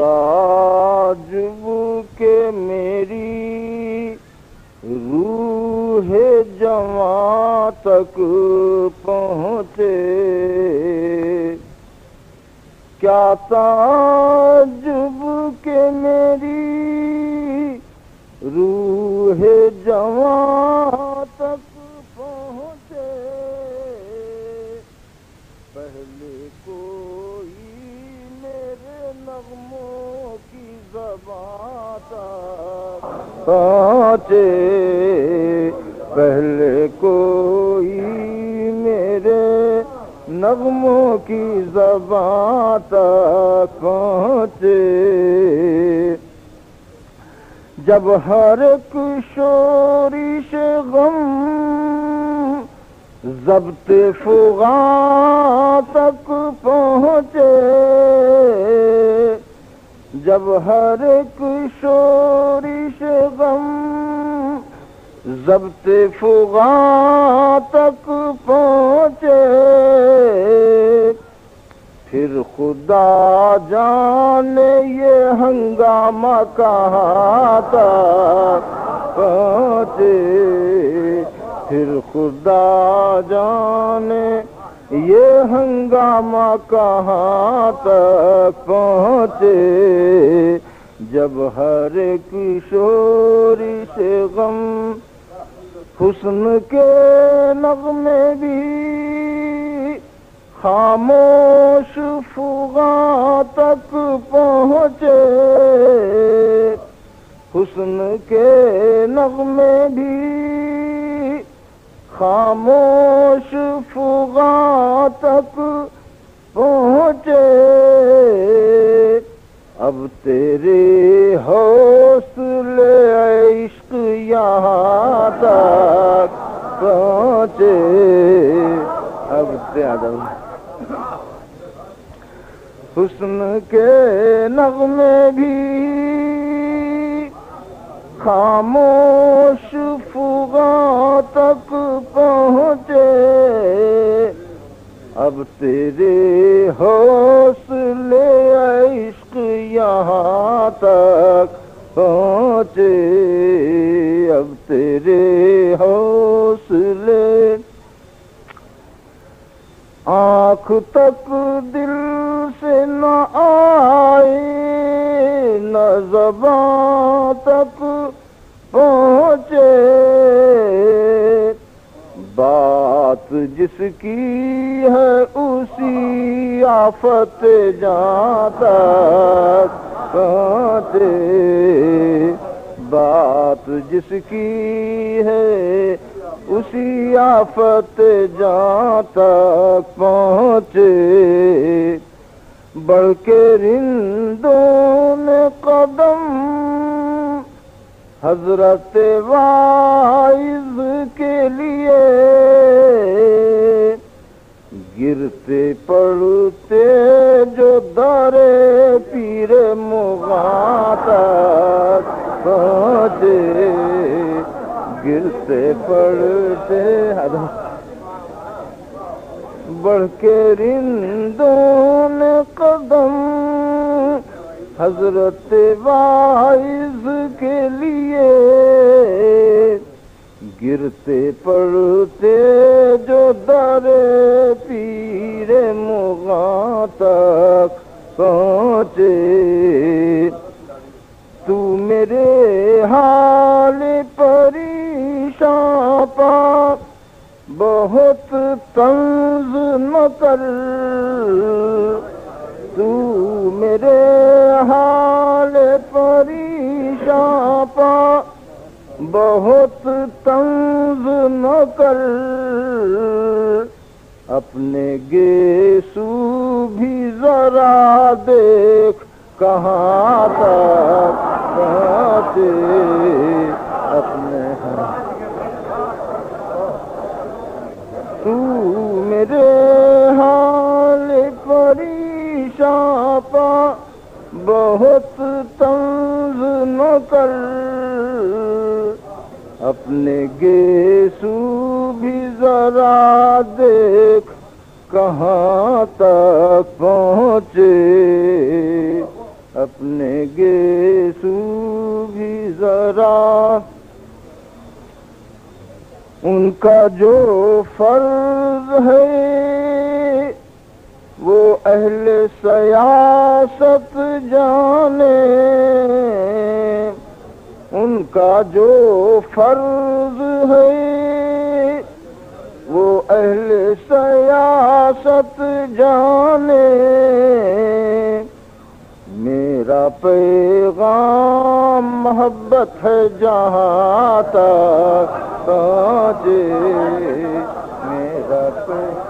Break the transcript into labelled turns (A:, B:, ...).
A: تعجب کہ میری روح جواں تک پہنچے، کیا تعجب کہ میری روح جواں تک پہنچے، پہلے کوئی میرے نغموں کی زبان تک پہنچے، پہلے کوئی میرے نغموں کی زبان تک پہنچے، جب ہر ایک شورش غم ضبط فغاں تک پہنچے، جب ہر ایک شورش غم ضبط فغاں تک پہنچے، پھر خدا جانے یہ ہنگامہ کہاں تک پہنچے، پھر خدا جانے یہ ہنگامہ کہاں تک پہنچے، جب ہر ایک شورش غم حسن کے نغمے بھی خاموش فغاں تک پہنچے، حسن کے نغمے بھی خاموش فغاں تک پہنچے، اب تیرے حوصلے عشق یہاں تک پہنچے، اب حسن کے نغمے بھی خاموش فغاں تک پہنچے، اب تیرے حوصلے عشق یہاں تک پہنچے، اب تیرے حوصلے آنکھ تک دل سے نہ آئے، نہ زبان تک پہنچے، بات جس کی ہے اسی آفت جہاں تک پہنچے، بات جس کی ہے اسی آفت جہاں تک پہنچے، بڑھ کے رندوں نے قدم حضرت واعظ کے لیے، گرتے پڑتے جو در پیر مغاں تک پہنچے، گرتے پڑتے بڑھ کے رندوں نے قدم حضرت واعظ کے لیے، گرتے پڑتے جو در پیر مغاں تک پہنچے، تو میرے حال پریشاں پا بہت طنز نہ کر، تو میرے حال پریشاں پا بہت طنز نہ کر، اپنے گیسو بھی ذرا دیکھ کہاں تک پہنچے، اپنے تو میرے حال پریشاں پا بہت طنز نہ کر، اپنے گیسو بھی ذرا دیکھ کہاں تک پہنچے، اپنے ان کا جو فرض ہے وہ اہل سیاست جانے، ان کا جو فرض ہے وہ اہل سیاست جانے، میرا پیغام محبت ہے جہاں تک پہنچے، میرا پیغام